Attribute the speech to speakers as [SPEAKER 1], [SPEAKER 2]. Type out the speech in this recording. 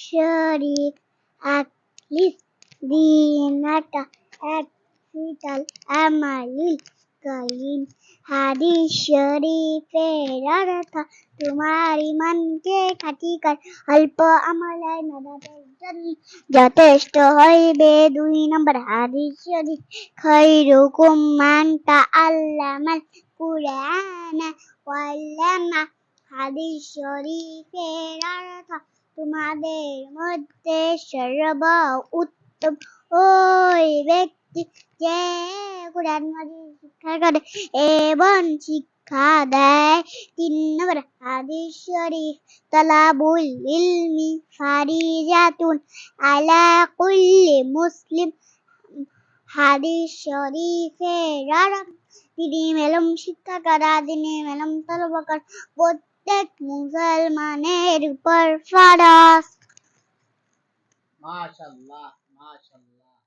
[SPEAKER 1] শরীফ Achilles Dinhata একফিটাল আমালিল Kalim হাদিস শরীফের অর্থ তোমার ইমানকে খাঁটি কর অল্প আমলায় নাজাতের জন্য যথেষ্ট হইবে। 2 নম্বর হাদিস শরীফ খায়রুকুম মান তাআল্লামাল কুরআনা ওয়া আল্লামা। হাদিস শরীফের অর্থ তোমাদের মধ্যে সর্বোত্তম ওই ব্যক্তি যে কুরআন মাজিদ শিক্ষা করে এবং শিক্ষা দেয়। 3 নম্বর হাদিস শরীফ তালাবুল ইলমি ফারিজাতুন আলা কুল্লি মুসলিম। হাদিস শরীফের অর্থ দিনের ইলম শিক্ষা করা, দিনের ইলম তলব করা প্রত্যেক মুসলমানের উপর ফরজ।
[SPEAKER 2] মাশাআল্লাহ মাশাআল্লাহ।